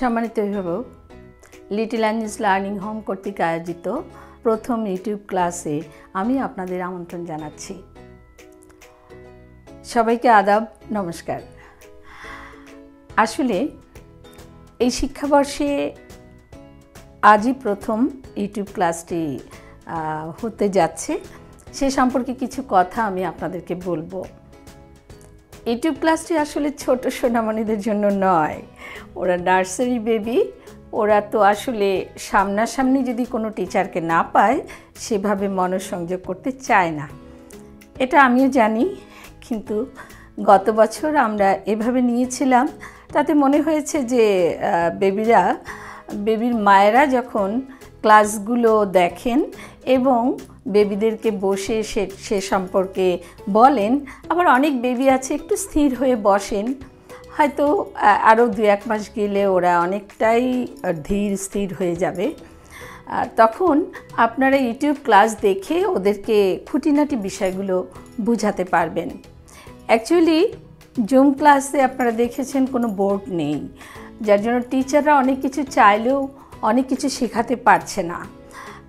সম্মানিত অভিভাবক, little Angeles learning home কর্তৃক আয়োজিত প্রথম ইউটিউব ক্লাসে আমি আপনাদের আমন্ত্রণ জানাচ্ছি। সবাইকে আদাব, নমস্কার। আসলে এই শিক্ষাবর্ষে আজই প্রথম ইউটিউব ক্লাসটি হতে যাচ্ছে, সে সম্পর্কে কিছু কথা আমি আপনাদেরকে বলবো। ইউটিউব ক্লাসটি আসলে ছোট সোনামণিদের জন্য নয়, ওরা নার্সারি বেবি। ওরা তো আসলে সামনাসামনি যদি কোনো টিচারকে না পায় সেভাবে মনোসংযোগ করতে চায় না, এটা আমিও জানি। কিন্তু গত বছর আমরা এভাবে নিয়েছিলাম, তাতে মনে হয়েছে যে বেবির মায়েরা যখন ক্লাসগুলো দেখেন এবং বেবিদেরকে বসে সে সম্পর্কে বলেন, আবার অনেক বেবি আছে একটু স্থির হয়ে বসেন, হয়তো আরও 2-1 মাস গেলে ওরা অনেকটাই ধীর স্থির হয়ে যাবে। তখন আপনারা ইউটিউব ক্লাস দেখে ওদেরকে খুঁটিনাটি বিষয়গুলো বুঝাতে পারবেন। অ্যাকচুয়ালি জুম ক্লাসে আপনারা দেখেছেন কোনো বোর্ড নেই, যার জন্য টিচাররা অনেক কিছু চাইলেও অনেক কিছু শেখাতে পারছে না।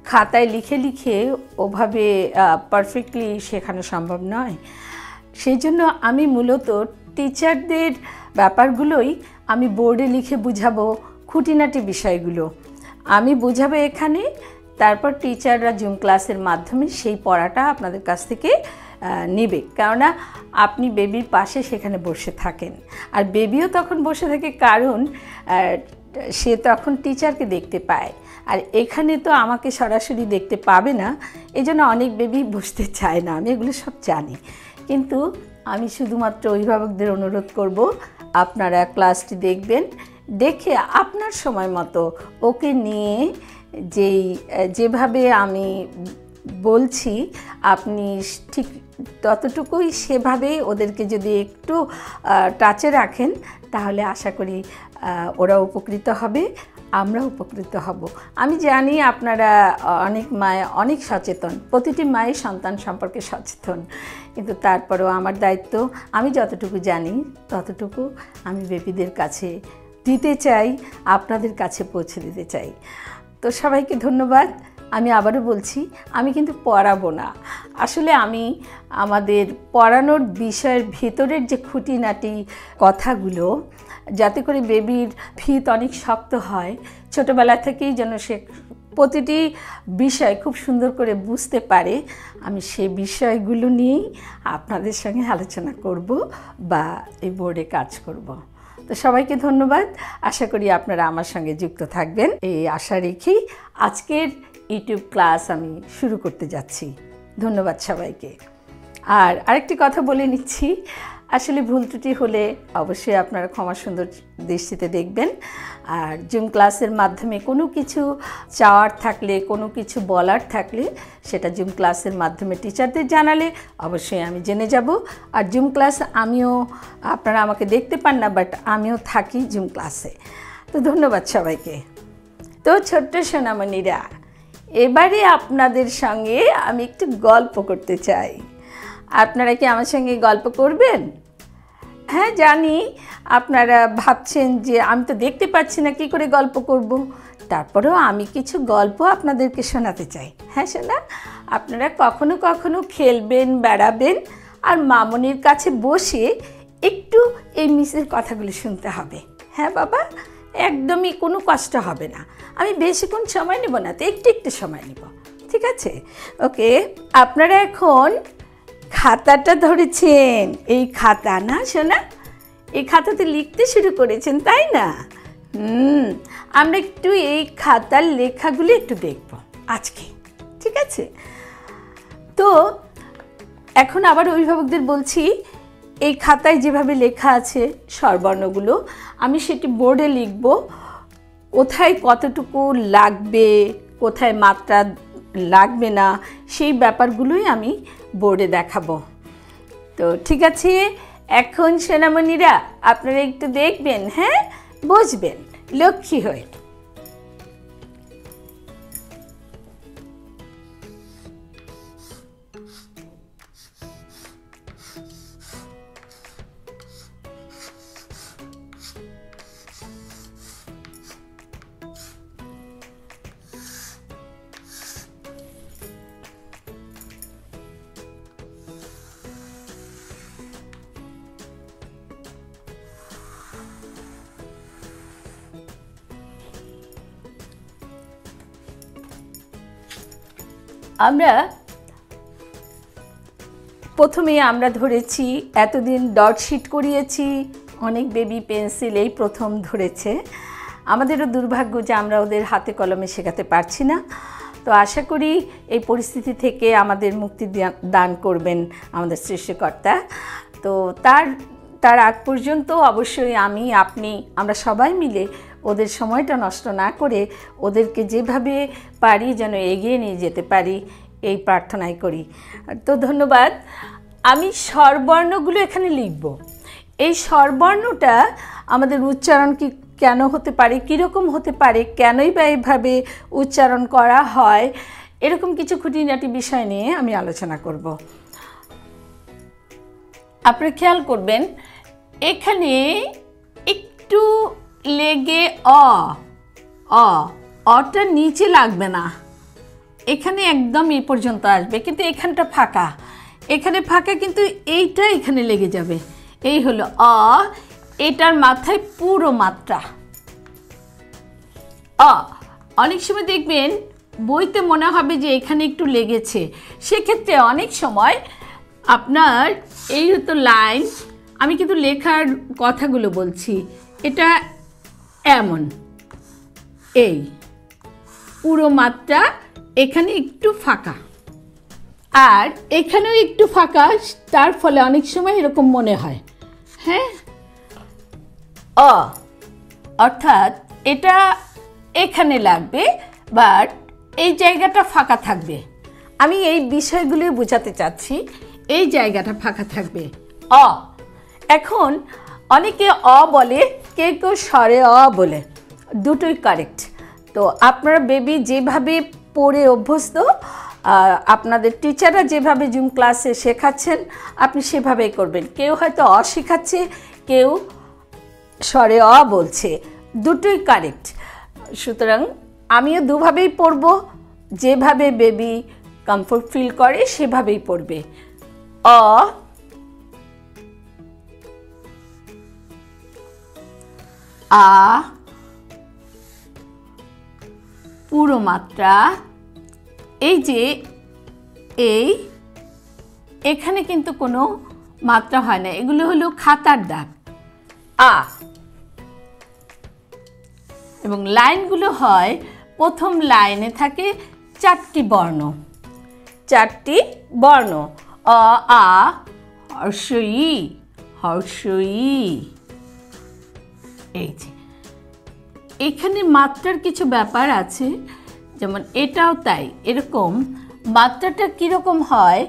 খাতায় লিখে লিখে ওভাবে পারফেক্টলি শেখানো সম্ভব নয়। সেই জন্য আমি মূলত টিচারদের ব্যাপারগুলোই আমি বোর্ডে লিখে বুঝাবো, খুঁটিনাটি বিষয়গুলো আমি বুঝাবো এখানে। তারপর টিচাররা জুম ক্লাসের মাধ্যমে সেই পড়াটা আপনাদের কাছ থেকে নেবে, কেননা আপনি বেবির পাশে সেখানে বসে থাকেন, আর বেবিও তখন বসে থাকে, কারণ সে তখন টিচারকে দেখতে পায়। আর এখানে তো আমাকে সরাসরি দেখতে পাবে না, এই জন্য অনেক বেবি বসতে চায় না, আমি এগুলো সব জানি। কিন্তু আমি শুধুমাত্র অভিভাবকদের অনুরোধ করব, আপনারা ক্লাসটি দেখবেন, দেখে আপনার সময় মতো ওকে নিয়ে যেভাবে আমি বলছি আপনি ঠিক ততটুকুই সেভাবেই ওদেরকে যদি একটু টাচে রাখেন, তাহলে আশা করি ওরা উপকৃত হবে, আমরা উপকৃত হব। আমি জানি আপনারা অনেক মায়ে অনেক সচেতন, প্রতিটি মায়ের সন্তান সম্পর্কে সচেতন, কিন্তু তারপরেও আমার দায়িত্ব, আমি যতটুকু জানি ততটুকু আমি বেবিদের কাছে দিতে চাই, আপনাদের কাছে পৌঁছে দিতে চাই। তো সবাইকে ধন্যবাদ। আমি আবারও বলছি, আমি কিন্তু পড়াবো না, আসলে আমি আমাদের পড়ানোর বিষয়ের ভেতরের যে খুঁটিনাটি কথাগুলো, যাতে করে বেবির ভিত অনেক শক্ত হয়, ছোটোবেলা থেকেই যেন সে প্রতিটি বিষয় খুব সুন্দর করে বুঝতে পারে, আমি সেই বিষয়গুলো নিয়েই আপনাদের সঙ্গে আলোচনা করব বা এই বোর্ডে কাজ করব। তো সবাইকে ধন্যবাদ, আশা করি আপনারা আমার সঙ্গে যুক্ত থাকবেন, এই আশা রেখেই আজকের ইউটিউব ক্লাস আমি শুরু করতে যাচ্ছি। ধন্যবাদ সবাইকে। আর আরেকটি কথা বলে নিচ্ছি, আসলে ভুল ত্রুটি হলে অবশ্যই আপনারা ক্ষমা সুন্দর দৃষ্টিতে দেখবেন। আর জুম ক্লাসের মাধ্যমে কোনো কিছু চাওয়ার থাকলে, কোনো কিছু বলার থাকলে, সেটা জুম ক্লাসের মাধ্যমে টিচারদের জানালে অবশ্যই আমি জেনে যাব। আর জুম ক্লাস আমিও, আপনারা আমাকে দেখতে পান না, বাট আমিও থাকি জুম ক্লাসে। তো ধন্যবাদ সবাইকে। তো ছোট্ট সোনামণিরা, এবারে আপনাদের সঙ্গে আমি একটু গল্প করতে চাই। আপনারা কি আমার সঙ্গে গল্প করবেন? হ্যাঁ, জানি আপনারা ভাবছেন যে আমি তো দেখতে পাচ্ছি না, কি করে গল্প করব। তারপরেও আমি কিছু গল্প আপনাদেরকে শোনাতে চাই। হ্যাঁ শোনা, আপনারা কখনো কখনো খেলবেন, বেড়াবেন, আর মামনির কাছে বসে একটু এই মিসের কথাগুলো শুনতে হবে। হ্যাঁ বাবা, একদমই কোনো কষ্ট হবে না, আমি বেশিক্ষণ সময় নেব না, তো একটু একটু সময় নেব, ঠিক আছে? ওকে, আপনারা এখন খাতাটা ধরেছেন, এই খাতা না শোনা, এই খাতাতে লিখতে শুরু করেছেন, তাই না? আমরা একটু এই খাতার লেখাগুলো একটু দেখব আজকে, ঠিক আছে? তো এখন আবার অভিভাবকদের বলছি, এই খাতায় যেভাবে লেখা আছে স্বরবর্ণগুলো, আমি সেটি বোর্ডে লিখব। কোথায় কতটুকু লাগবে, কোথায় মাত্রা লাগবে না, সেই ব্যাপারগুলোই আমি বোর্ডে দেখাবো। তো ঠিক আছে, এখন সোনামণিরা আপনারা একটু দেখবেন, হ্যাঁ, বুঝবেন, লক্ষ্মী হয়ে। আমরা প্রথমে আমরা ধরেছি, এতদিন ডট শিট করিয়েছি, অনেক বেবি পেন্সিল এই প্রথম ধরেছে। আমাদেরও দুর্ভাগ্য যে আমরা ওদের হাতে কলমে শেখাতে পারছি না। তো আশা করি এই পরিস্থিতি থেকে আমাদের মুক্তি দান করবেন আমাদের সৃষ্টিকর্তা। তো তার আগ পর্যন্ত অবশ্যই আমি, আপনি, আমরা সবাই মিলে ওদের সময়টা নষ্ট না করে ওদেরকে যেভাবে পারি যেন এগিয়ে নিয়ে যেতে পারি, এই প্রার্থনাই করি। তো ধন্যবাদ। আমি স্বরবর্ণগুলো এখানে লিখব। এই স্বরবর্ণটা আমাদের উচ্চারণ কেন হতে পারে, কীরকম হতে পারে, কেনই বা এইভাবে উচ্চারণ করা হয়, এরকম কিছু খুঁটিনাটি বিষয় নিয়ে আমি আলোচনা করব। আপনারা খেয়াল করবেন এখানে একটু লেগে অটা নিচে লাগবে না, এখানে একদম এই পর্যন্ত আসবে, কিন্তু এখানটা ফাঁকা, এখানে ফাঁকা, কিন্তু এইটা এখানে লেগে যাবে। এই হলো অ, এটার মাথায় পুরো মাত্রা অ। অনেক সময় দেখবেন বইতে মনে হবে যে এখানে একটু লেগেছে, সেক্ষেত্রে অনেক সময় আপনার এই হতো লাইন, আমি কিন্তু লেখার কথাগুলো বলছি, এটা এমন, এই পুরো মাত্রা এখানে একটু ফাঁকা আর এখানেও একটু ফাঁকা, তার ফলে অনেক সময় এরকম মনে হয়, হ্যাঁ, অর্থাৎ এটা এখানে লাগবে, বাট এই জায়গাটা ফাঁকা থাকবে। আমি এই বিষয়গুলি বোঝাতে চাচ্ছি, এই জায়গাটা ফাঁকা থাকবে এখন অনেকে বলে, কেউ স্বরে বলে, দুটোই কারেক্ট। তো আপনারা বেবি যেভাবে পড়ে অভ্যস্ত, আপনাদের টিচাররা যেভাবে জুম ক্লাসে শেখাচ্ছেন আপনি সেভাবেই করবেন। কেউ হয়তো শেখাচ্ছে, কেউ স্বরে বলছে, দুটোই কারেক্ট। সুতরাং আমিও দুভাবেই পড়ব, যেভাবে বেবি কমফোর্ট ফিল করে সেভাবেই পড়বে। আ পুরো মাত্রা, এই যে এখানে কিন্তু কোনো মাত্রা হয় না, এগুলো হলো খাতার দাগ এবং লাইনগুলো হয়, প্রথম লাইনে থাকে 4টি বর্ণ, 4টি বর্ণ, অ, আ, হর্ষই। এই যে এখানে মাত্রার কিছু ব্যাপার আছে, যেমন এটাও তাই। এরকম মাত্রাটা কীরকম হয়,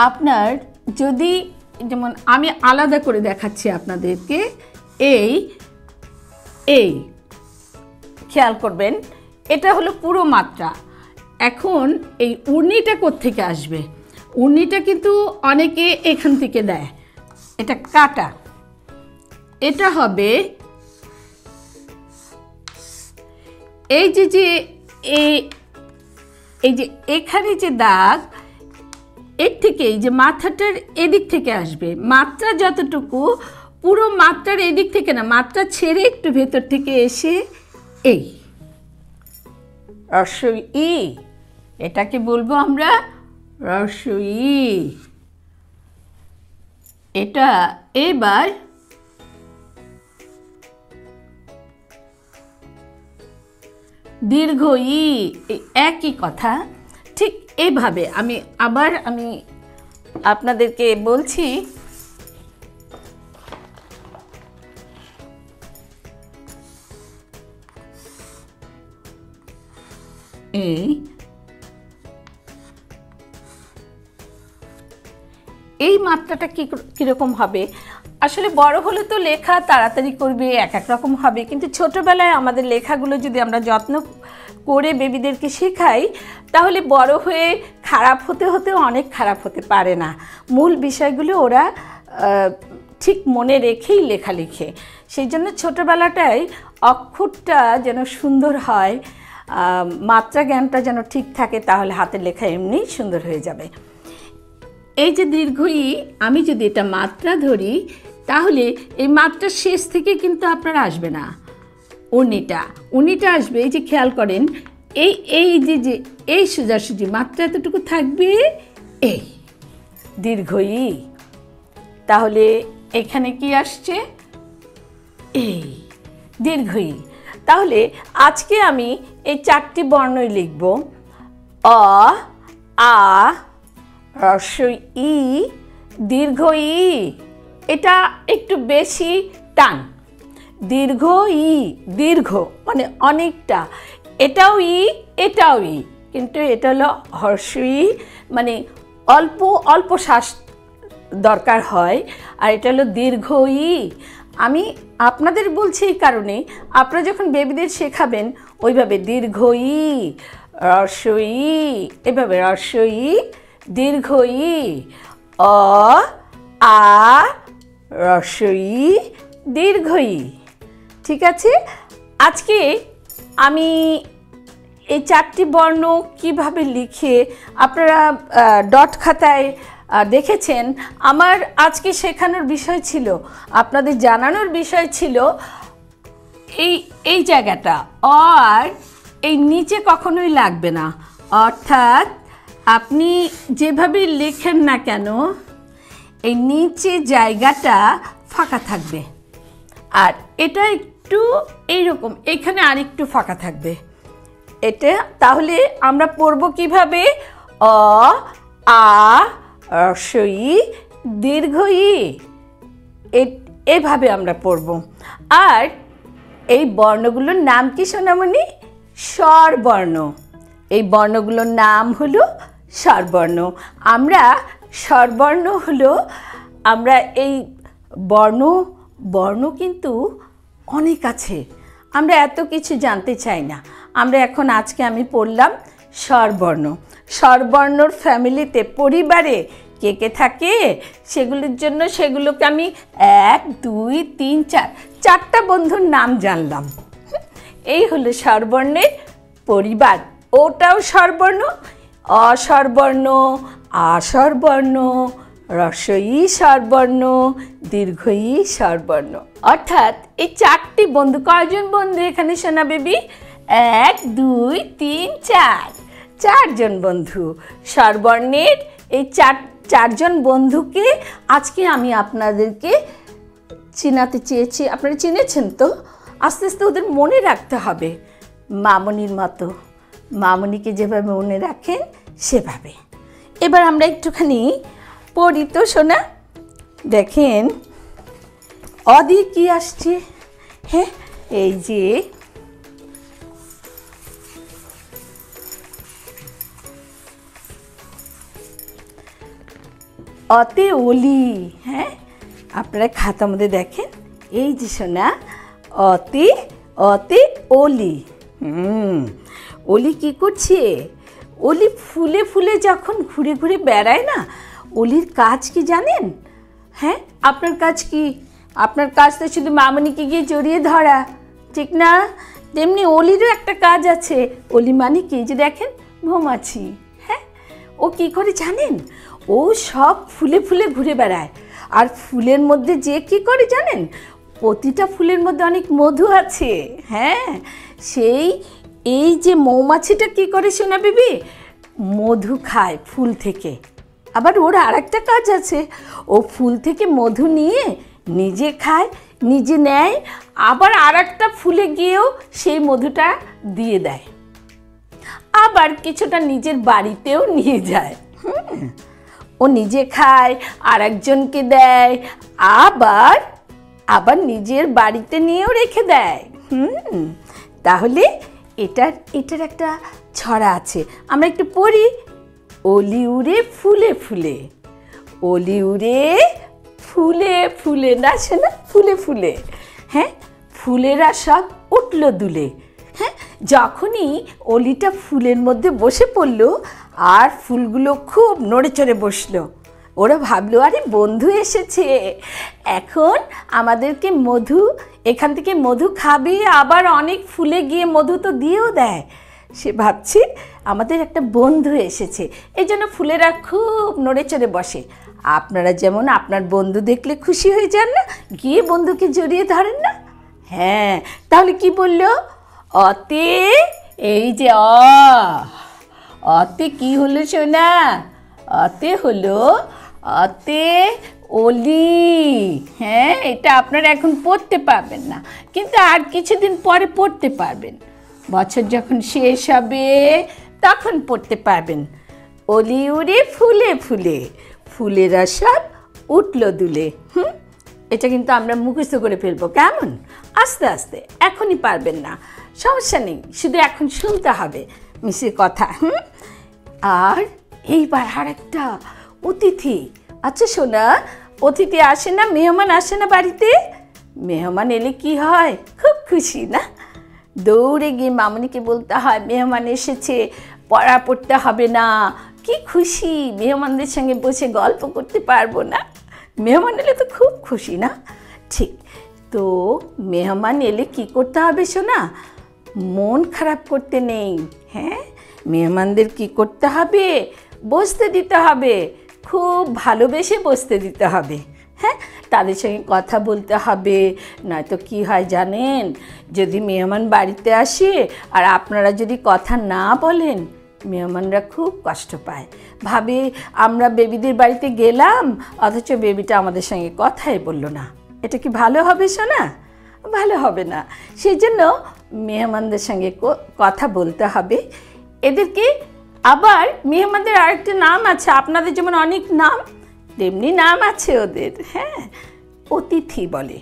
আপনার যদি, যেমন আমি আলাদা করে দেখাচ্ছি আপনাদেরকে, এই খেয়াল করবেন, এটা হলো পুরো মাত্রা। এখন এই উর্নিটা কোত্থেকে আসবে? উর্নিটা কিন্তু অনেকে এখান থেকে দেয়, এটা কাটা, এটা হবে এই যে এখানে যে দাগ, এর থেকে এই যে মাথাটার এদিক থেকে আসবে, মাত্রা যতটুকু পুরো মাত্রার এদিক থেকে না, মাত্রা ছেড়ে একটু ভেতর থেকে এসে এই রস্বই ই, এটাকে বলবো আমরা রস্বই। এটা এবার দীর্ঘ ই, একই কথা। ঠিক এইভাবে আমি আপনাদেরকে বলছি, এই মাত্রাটা কিরকম হবে? আসলে বড় হলে তো লেখা তাড়াতাড়ি করবে, এক এক রকম হবে, কিন্তু ছোটবেলায় আমাদের লেখাগুলো যদি আমরা যত্ন করে বেবিদেরকে শেখাই, তাহলে বড় হয়ে খারাপ হতে অনেক খারাপ হতে পারে না। মূল বিষয়গুলো ওরা ঠিক মনে রেখেই লেখা লিখে। সেই জন্য ছোটোবেলাটাই অক্ষরটা যেন সুন্দর হয়, মাত্রা জ্ঞানটা যেন ঠিক থাকে, তাহলে হাতের লেখা এমনি সুন্দর হয়ে যাবে। এই যে দীর্ঘ ই, আমি যদি এটা মাত্রা ধরি, তাহলে এই মাত্রার শেষ থেকে কিন্তু আপনার আসবে না, উর্নিটা আসবে। এই যে খেয়াল করেন, এই এই যে এই সোজাসুজি মাত্রা এতটুকু থাকবে, এই দীর্ঘ ই। তাহলে এখানে কি আসছে? এই দীর্ঘ ই। তাহলে আজকে আমি এই 4টি বর্ণই লিখব। অ, আ, হ্রস্ব ই, দীর্ঘ ই। এটা একটু বেশি টান। দীর্ঘ ই, দীর্ঘ মানে অনেকটা। এটাও ই, এটাও ই, কিন্তু এটা হলো হ্রস্ব ই, মানে অল্প অল্প শ্বাস দরকার হয়। আর এটা হলো দীর্ঘ ই। আমি আপনাদের বলছি এই কারণে, আপনারা যখন বেবিদের শেখাবেন ওইভাবে দীর্ঘ ই, হ্রস্ব ই, এভাবে হ্রস্ব ই, দীর্ঘ ই। অ, আ, হ্রস্ব ই, দীর্ঘ ই। ঠিক আছে? আজকে আমি এই 4টি বর্ণ কিভাবে লিখে আপনারা ডট খাতায় দেখেছেন। আমার আজকে শেখানোর বিষয় ছিল, আপনাদের জানানোর বিষয় ছিল এই জায়গাটা আর এই নিচে কখনোই লাগবে না। অর্থাৎ আপনি যেভাবে লেখেন না কেন এই নিচে জায়গাটা ফাঁকা থাকবে, আর এটা একটু এইরকম, এখানে আরেকটু ফাঁকা থাকবে। এটা তাহলে আমরা পড়ব কিভাবে? অ, আ, হ্রস্ব ই, দীর্ঘ ই, এভাবে আমরা পড়ব। আর এই বর্ণগুলোর নাম কি সোনামণি? স্বরবর্ণ। এই বর্ণগুলোর নাম হলো স্বরবর্ণ। আমরা স্বরবর্ণ হলো, আমরা এই বর্ণ কিন্তু অনেক আছে, আমরা এত কিছু জানতে চাই না। আমরা এখন আজকে আমি পড়লাম স্বরবর্ণ। স্বরবর্ণর ফ্যামিলিতে, পরিবারে কে কে থাকে সেগুলোর জন্য সেগুলোকে আমি 1, 2, 3, 4 4টা বন্ধুর নাম জানলাম। এই হলো স্বরবর্ণের পরিবার। ওটাও স্বরবর্ণ, অস্বরবর্ণ, আস্বরবর্ণ, হ্রস্ব ই স্বরবর্ণ, দীর্ঘ ই স্বরবর্ণ। অর্থাৎ এই 4টি বন্ধু, কয়জন বন্ধু এখানে সোনা বেবি? 1, 2, 3, 4, 4জন বন্ধু। স্বরবর্ণের এই 4জন বন্ধুকে আজকে আমি আপনাদেরকে চিনাতে চেয়েছি। আপনারা চিনেছেন তো? আস্তে আস্তে ওদের মনে রাখতে হবে, মামনির মতো। মামনিকে যেভাবে মনে রাখেন সেভাবে। এবার আমরা একটুখানি পড়ি তো সোনা। দেখেন অদি কি আসছে? হ্যাঁ, এই যে অতে ওলি। হ্যাঁ, আপনারা খাতার মধ্যে দেখেন, এই যে সোনা অতে ওলি। ওলি কি করছে? ওলি ফুলে ফুলে যখন ঘুরে ঘুরে বেড়ায় না, ওলির কাজ কি জানেন? হ্যাঁ, আপনার কাজ কি? আপনার কাজ তো শুধু মামনিকে গিয়ে জড়িয়ে ধরা, ঠিক না? তেমনি ওলিরও একটা কাজ আছে। ওলি মানে কি? যে দেখেন মৌমাছি। হ্যাঁ, ও কি করে জানেন? ও সব ফুলে ফুলে ঘুরে বেড়ায়। আর ফুলের মধ্যে যে কি করে জানেন? প্রতিটা ফুলের মধ্যে অনেক মধু আছে। হ্যাঁ, এই যে মৌমাছিটা কি করে সোনা বেবি? মধু খায় ফুল থেকে। আবার ওর আর একটা কাজ আছে, ও ফুল থেকে মধু নিয়ে নিজে খায়, নিজে নেয়, আবার আর একটা ফুলে গিয়েও সেই মধুটা দিয়ে দেয়, আবার কিছুটা নিজের বাড়িতেও নিয়ে যায়। ও নিজে খায়, আর একজনকে দেয়, আবার নিজের বাড়িতে নিয়েও রেখে দেয়। তাহলে এটার একটা ছড়া আছে, আমরা একটু পড়ি। ওলি উড়ে ফুলে ফুলে, ওলি উড়ে ফুলে ফুলে, না শোনা? ফুলে ফুলে। হ্যাঁ, ফুলেরা সব উঠলো দুলে। হ্যাঁ, যখনই অলিটা ফুলের মধ্যে বসে পড়লো আর ফুলগুলো খুব নড়ে চড়ে বসলো, ওরা ভাবলো আরে বন্ধু এসেছে, এখন আমাদেরকে এখান থেকে মধু খাবে, আবার অনেক ফুলে গিয়ে মধু তো দিয়েও দেয়। সে ভাবছে আমাদের একটা বন্ধু এসেছে, এই জন্য ফুলেরা খুব নড়ে চড়ে বসে। আপনারা যেমন আপনার বন্ধু দেখলে খুশি হয়ে যান না, গিয়ে বন্ধুকে জড়িয়ে ধরেন না? হ্যাঁ, তাহলে কি বললো? অতে এই যে অতে কি হলো সোনা? অতে হলো অতে অলি। হ্যাঁ, এটা আপনারা এখন পড়তে পারবেন না, কিন্তু আর কিছুদিন পরে পড়তে পারবেন। বছর যখন শেষ হবে তখন পড়তে পারবেন। অলি উড়ে ফুলে ফুলে, ফুলেরা সব উঠলো দুলে। এটা কিন্তু আমরা মুখস্থ করে ফেলবো, কেমন? আস্তে আস্তে, এখনই পারবেন না, সমস্যা নেই, শুধু এখন শুনতে হবে মিসের কথা। আর এইবার আর একটা অতিথি। আচ্ছা শোনা, অতিথি আসে না, মেহমান আসে না বাড়িতে? মেহমান এলে কি হয়? খুব খুশি না? দৌড়ে গিয়ে মামনিকে বলতে হয় মেহমান এসেছে, পড়া পড়তে হবে না। কি খুশি, মেহমানদের সঙ্গে বসে গল্প করতে পারবো না। মেহমান এলে তো খুব খুশি না? ঠিক, তো মেহমান এলে কি করতে হবে শোনা? মন খারাপ করতে নেই। হ্যাঁ, মেহমানদের কি করতে হবে? বসতে দিতে হবে, খুব ভালোবেসে বসতে দিতে হবে। হ্যাঁ, তাদের সঙ্গে কথা বলতে হবে। নয়তো কি হয় জানেন, যদি মেহমান বাড়িতে আসে আর আপনারা যদি কথা না বলেন, মেহমানরা খুব কষ্ট পায়, ভাবে আমরা বেবিদের বাড়িতে গেলাম অথচ বেবিটা আমাদের সঙ্গে কথাই বললো না। এটা কি ভালো হবে শোনা? ভালো হবে না। সেই জন্য মেহমানদের সঙ্গে কথা বলতে হবে। এদেরকে আবার মেহমানদের আরেকটা নাম আছে, আপনাদের যেমন অনেক নাম, তেমনি নাম আছে ওদের। হ্যাঁ, অতিথি বলে।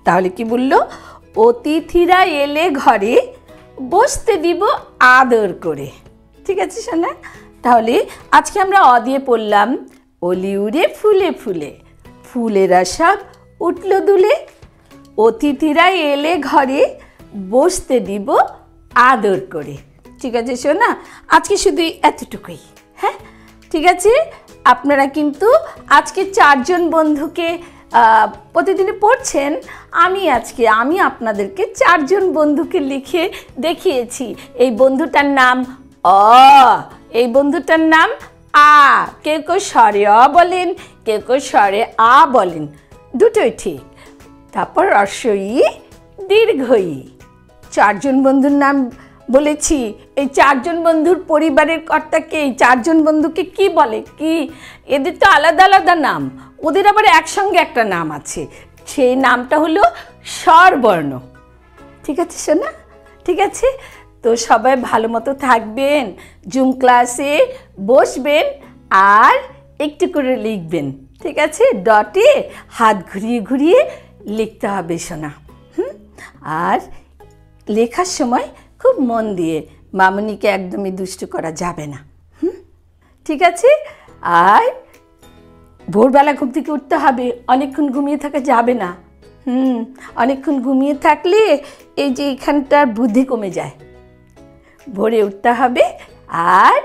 তাহলে কি বললো? অতিথিরা এলে ঘরে বসতে দিব আদর করে। ঠিক আছে শোনা? তাহলে আজকে আমরা অ দিয়ে পড়লাম অলি উড়ে ফুলে ফুলে, ফুলেরা সব উঠলো দুলে, অতিথিরা এলে ঘরে বসতে দিব আদর করে। ঠিক আছে শোনা? আজকে শুধু এতটুকুই। হ্যাঁ, ঠিক আছে। আপনারা কিন্তু আজকে 4 জন বন্ধুকে প্রতিদিনই পড়ছেন। আমি আপনাদেরকে 4 জন বন্ধুকে লিখে দেখিয়েছি। এই বন্ধুটার নাম অ, এই বন্ধুটার নাম আ। কেউ কেউ স্বরে অ বলেন, কেউ কেউ স্বরে আ বলেন, দুটোই ঠিক। তারপর হ্রস্বই দীর্ঘই। 4 জন বন্ধুর নাম বলেছি। এই 4 জন বন্ধুর পরিবারের কর্তাকে, এই 4 জন বন্ধুকে কি বলে? কি এদের তো আলাদা আলাদা নাম, ওদের আবার একসঙ্গে একটা নাম আছে, সেই নামটা হলো স্বরবর্ণ। ঠিক আছে শোনা? ঠিক আছে, তো সবাই ভালো মতো থাকবেন, জুম ক্লাসে বসবেন আর একটু করে লিখবেন। ঠিক আছে, ডটে হাত ঘুরিয়ে ঘুরিয়ে লিখতে হবে শোনা। আর লেখার সময় খুব মন দিয়ে, মামনিকে একদমই দুষ্টু করা যাবে না। ঠিক আছে? আর ভোরবেলা ঘুম থেকে উঠতে হবে, অনেকক্ষণ ঘুমিয়ে থাকা যাবে না। অনেকক্ষণ ঘুমিয়ে থাকলে এই যে এখানটার বুদ্ধি কমে যায়। ভোরে উঠতে হবে আর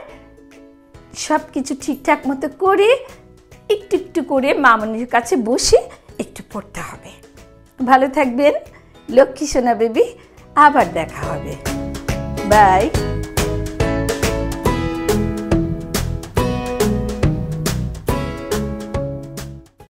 সব কিছু ঠিকঠাক মতো করে একটু একটু করে মামনির কাছে বসে একটু পড়তে হবে। ভালো থাকবেন লক্ষ্মী সোনা বেবি, আবার দেখা হবে। বাই।